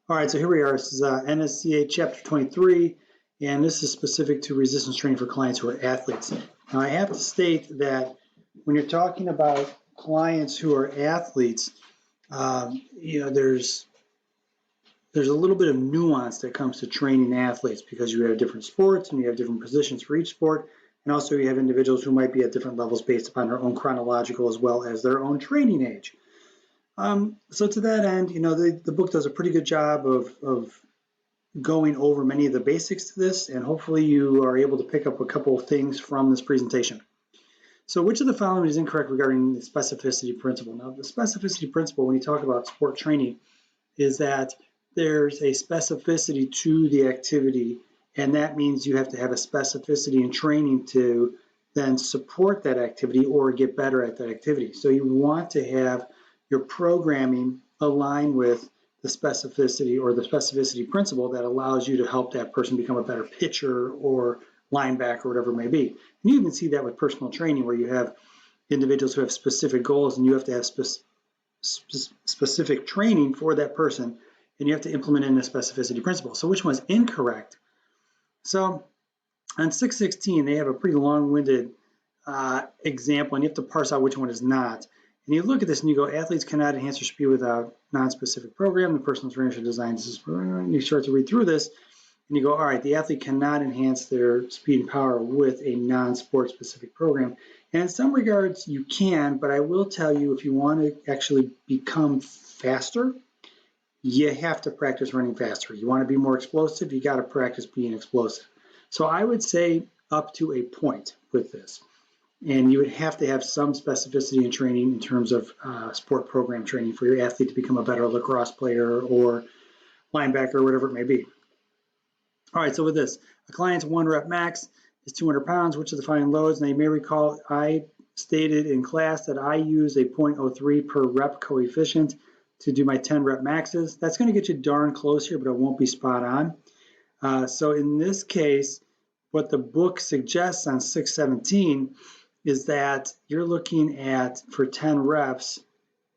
All right, so here we are. This is NSCA Chapter 23, and this is specific to resistance training for clients who are athletes. Now, I have to state that when you're talking about clients who are athletes, there's a little bit of nuance that comes to training athletes because you have different sports and you have different positions for each sport, and also you have individuals who might be at different levels based upon their own chronological as well as their own training age. So to that end, the book does a pretty good job of going over many of the basics to this, and hopefully you are able to pick up a couple of things from this presentation. So which of the following is incorrect regarding the specificity principle? Now, the specificity principle, when you talk about sport training, is that there's a specificity to the activity, and that means you have to have a specificity in training to then support that activity or get better at that activity. So you want to have your programming align with the specificity or the specificity principle that allows you to help that person become a better pitcher or linebacker or whatever it may be. And you can see that with personal training where you have individuals who have specific goals and you have to have specific training for that person, and you have to implement in the specificity principle. So which one's incorrect? So on 616, they have a pretty long-winded example, and you have to parse out which one is not. And you look at this and you go, athletes cannot enhance their speed without non-specific program. The personal trainer should design this. And you start to read through this and you go, all right, the athlete cannot enhance their speed and power with a non-sport specific program. And in some regards you can, but I will tell you, if you want to actually become faster, you have to practice running faster. You want to be more explosive, you got to practice being explosive. So I would say up to a point with this. And you would have to have some specificity in training in terms of sport program training for your athlete to become a better lacrosse player or linebacker or whatever it may be. All right, so with this, a client's 1 rep max is 200 pounds, which are the following loads. Now you may recall I stated in class that I use a 0.03 per rep coefficient to do my 10 rep maxes. That's going to get you darn close here, but it won't be spot on. So in this case, what the book suggests on 617 is that you're looking at, for 10 reps,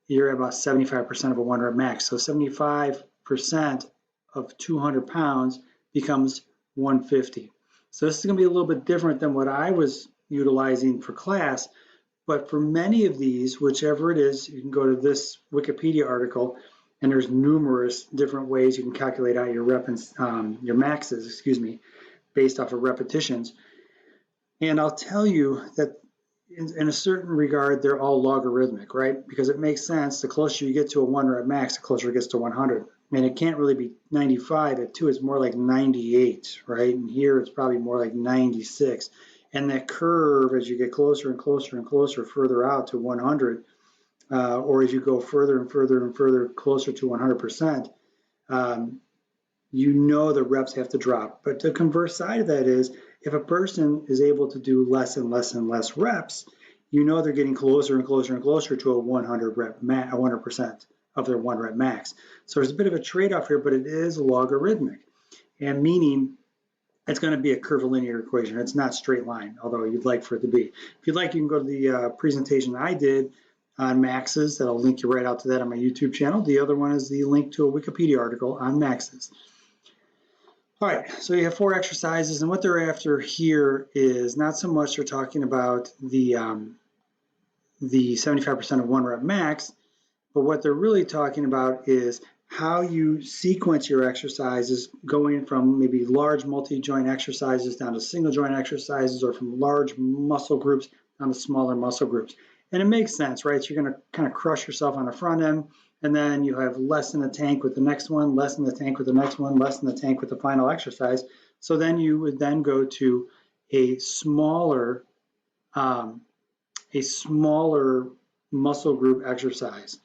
you're at about 75% of a 1 rep max. So 75% of 200 pounds becomes 150. So this is going to be a little bit different than what I was utilizing for class, but for many of these, whichever it is, you can go to this Wikipedia article, and there's numerous different ways you can calculate out your your maxes, based off of repetitions. And I'll tell you that in a certain regard, they're all logarithmic, right? Because it makes sense. The closer you get to a 1 rep max, the closer it gets to 100. And it can't really be 95. At 2, it's more like 98, right? And here it's probably more like 96. And that curve, as you get closer and closer and closer further out to 100, or as you go further and further and further closer to 100%, the reps have to drop. But the converse side of that is, if a person is able to do less and less and less reps, they're getting closer and closer and closer to a 100% of their 1 rep max. So there's a bit of a trade-off here, but it is logarithmic, and meaning it's going to be a curvilinear equation. It's not straight line, although you'd like for it to be. If you'd like, you can go to the presentation I did on maxes. That'll link you right out to that on my YouTube channel. The other one is the link to a Wikipedia article on maxes. All right, so you have 4 exercises, and what they're after here is not so much they're talking about the 75% of 1 rep max, but what they're really talking about is how you sequence your exercises, going from maybe large multi-joint exercises down to single joint exercises, or from large muscle groups down to smaller muscle groups. And it makes sense, right? So you're going to kind of crush yourself on the front end, and then you have less in the tank with the next one, less in the tank with the next one, less in the tank with the final exercise. So then you would then go to a smaller muscle group exercise.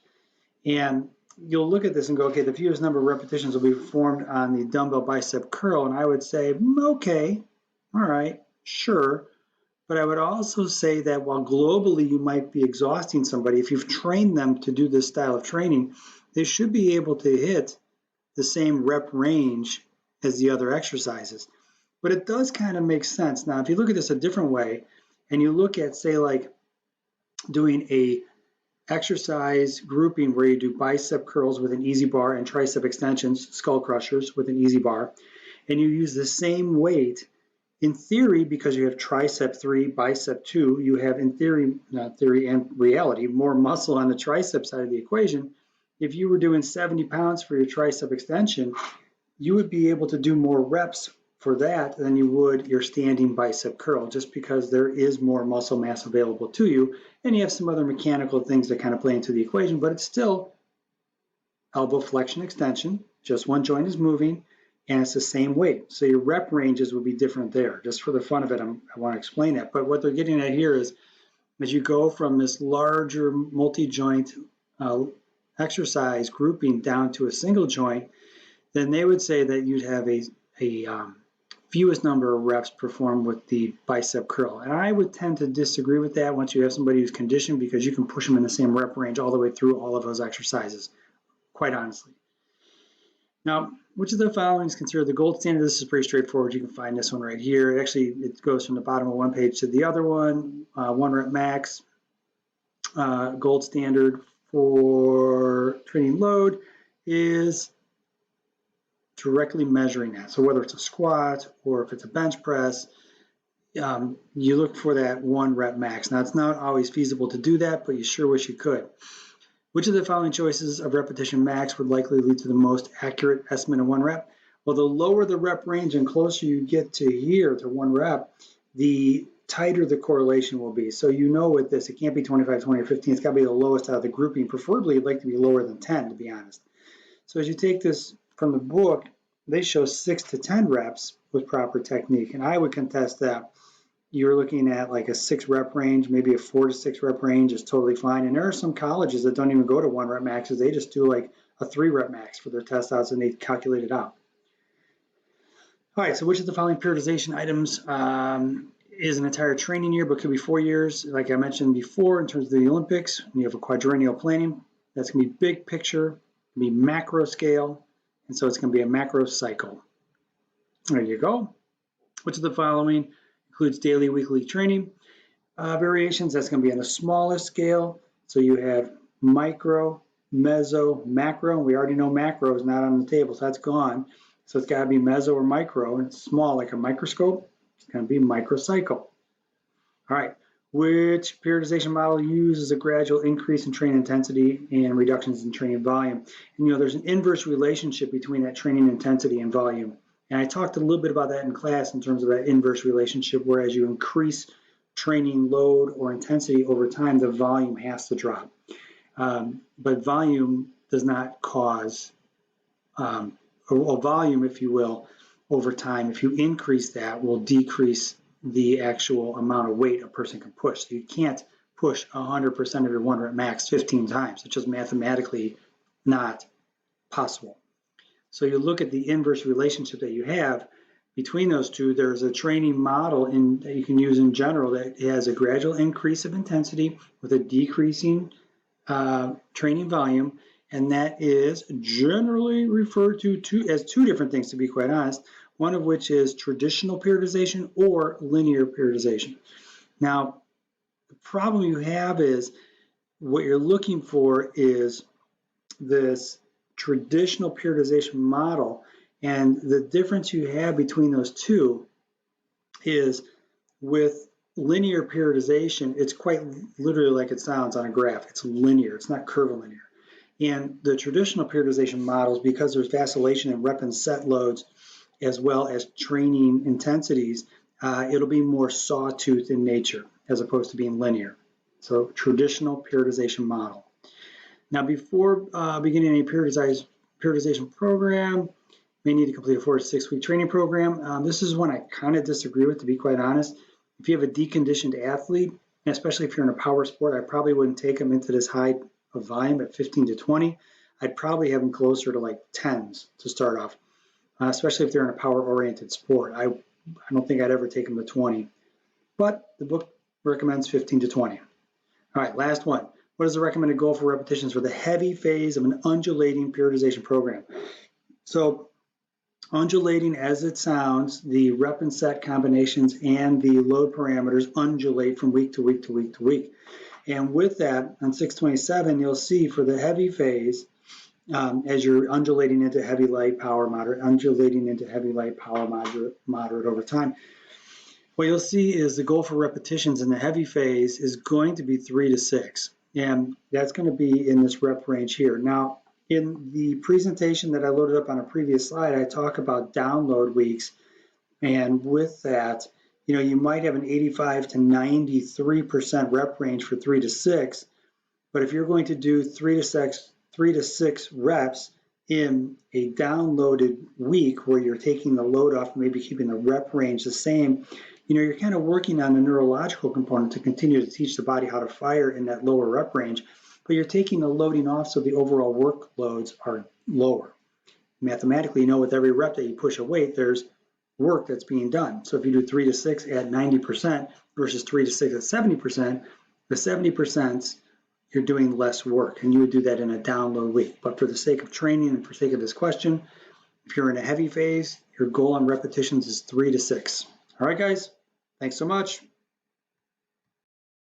And you'll look at this and go, okay, the fewest number of repetitions will be performed on the dumbbell bicep curl. And I would say, okay, all right, sure. But I would also say that while globally you might be exhausting somebody, if you've trained them to do this style of training, they should be able to hit the same rep range as the other exercises. But it does kind of make sense. Now, if you look at this a different way, and you look at, say, like doing a exercise grouping where you do bicep curls with an easy bar and tricep extensions, skull crushers with an easy bar, and you use the same weight, in theory, because you have tricep 3, bicep 2, you have in theory, not theory and reality, more muscle on the tricep side of the equation. If you were doing 70 pounds for your tricep extension, you would be able to do more reps for that than you would your standing bicep curl, just because there is more muscle mass available to you, and you have some other mechanical things that kind of play into the equation, but it's still elbow flexion extension, just one joint is moving, and it's the same weight. So your rep ranges will be different there. Just for the fun of it, I want to explain that. But what they're getting at here is, as you go from this larger multi-joint exercise grouping down to a single joint, then they would say that you'd have a fewest number of reps performed with the bicep curl. And I would tend to disagree with that once you have somebody who's conditioned, because you can push them in the same rep range all the way through all of those exercises, quite honestly. Now, which of the following is considered the gold standard? This is pretty straightforward. You can find this one right here. Actually, it goes from the bottom of one page to the other one. 1 rep max, gold standard for training load is directly measuring that. So whether it's a squat or if it's a bench press, you look for that 1 rep max. Now, it's not always feasible to do that, but you sure wish you could. Which of the following choices of repetition max would likely lead to the most accurate estimate of 1 rep? Well, the lower the rep range and closer you get to here to 1 rep, the tighter the correlation will be. So you know with this, it can't be 25, 20, or 15. It's got to be the lowest out of the grouping. Preferably, you'd like to be lower than 10, to be honest. So as you take this from the book, they show 6 to 10 reps with proper technique. And I would contest that. You're looking at like a 6 rep range, maybe a 4 to 6 rep range is totally fine. And there are some colleges that don't even go to 1 rep maxes. They just do like a 3 rep max for their test outs, and they calculate it out. All right, so which of the following periodization items is an entire training year, but could be 4 years? Like I mentioned before, in terms of the Olympics, when you have a quadrennial planning, that's going to be big picture, be macro scale, and so it's going to be a macro cycle. There you go. Which of the following includes daily, weekly training variations? That's going to be on a smaller scale. So you have micro, meso, macro, and we already know macro is not on the table, so that's gone. So it's got to be meso or micro, and it's small like a microscope. It's going to be microcycle. All right, which periodization model uses a gradual increase in training intensity and reductions in training volume? And there's an inverse relationship between that training intensity and volume. And I talked a little bit about that in class in terms of that inverse relationship, where as you increase training load or intensity over time, the volume has to drop. But volume does not cause, or volume, if you will, over time, if you increase that, will decrease the actual amount of weight a person can push. So you can't push 100% of your 1 rep max 15 times. It's just mathematically not possible. So you look at the inverse relationship that you have between those two. There's a training model that you can use in general that has a gradual increase of intensity with a decreasing training volume, and that is generally referred to as 2 different things, to be quite honest, one of which is traditional periodization or linear periodization. Now, the problem you have is what you're looking for is this traditional periodization model, and the difference you have between those two is with linear periodization, it's quite literally like it sounds on a graph. It's linear, it's not curvilinear. And the traditional periodization models, because there's vacillation in rep and set loads as well as training intensities, it'll be more sawtooth in nature as opposed to being linear. So traditional periodization model. Now, before beginning any periodization program, you may need to complete a 4 to 6 week training program. This is one I kind of disagree with, to be quite honest. If you have a deconditioned athlete, and especially if you're in a power sport, I probably wouldn't take them into this high of volume at 15 to 20. I'd probably have them closer to like 10s to start off, especially if they're in a power-oriented sport. I don't think I'd ever take them to 20, but the book recommends 15 to 20. All right, last one. What is the recommended goal for repetitions for the heavy phase of an undulating periodization program? So undulating, as it sounds, the rep and set combinations and the load parameters undulate from week to week to week to week. And with that, on 627, you'll see for the heavy phase, as you're undulating into heavy, light, power, moderate, undulating into heavy, light, power, moderate over time, what you'll see is the goal for repetitions in the heavy phase is going to be 3 to 6. And that's going to be in this rep range here. Now, in the presentation that I loaded up on a previous slide, I talk about download weeks. And with that, you might have an 85 to 93% rep range for 3 to 6. But if you're going to do 3 to 6 reps in a downloaded week where you're taking the load off, maybe keeping the rep range the same, you're kind of working on the neurological component to continue to teach the body how to fire in that lower rep range, but you're taking the loading off so the overall workloads are lower. Mathematically, with every rep that you push a weight, there's work that's being done. So if you do 3 to 6 at 90% versus 3 to 6 at 70%, the 70%, you're doing less work, and you would do that in a download week. But for the sake of training and for the sake of this question, if you're in a heavy phase, your goal on repetitions is 3 to 6. All right, guys, thanks so much.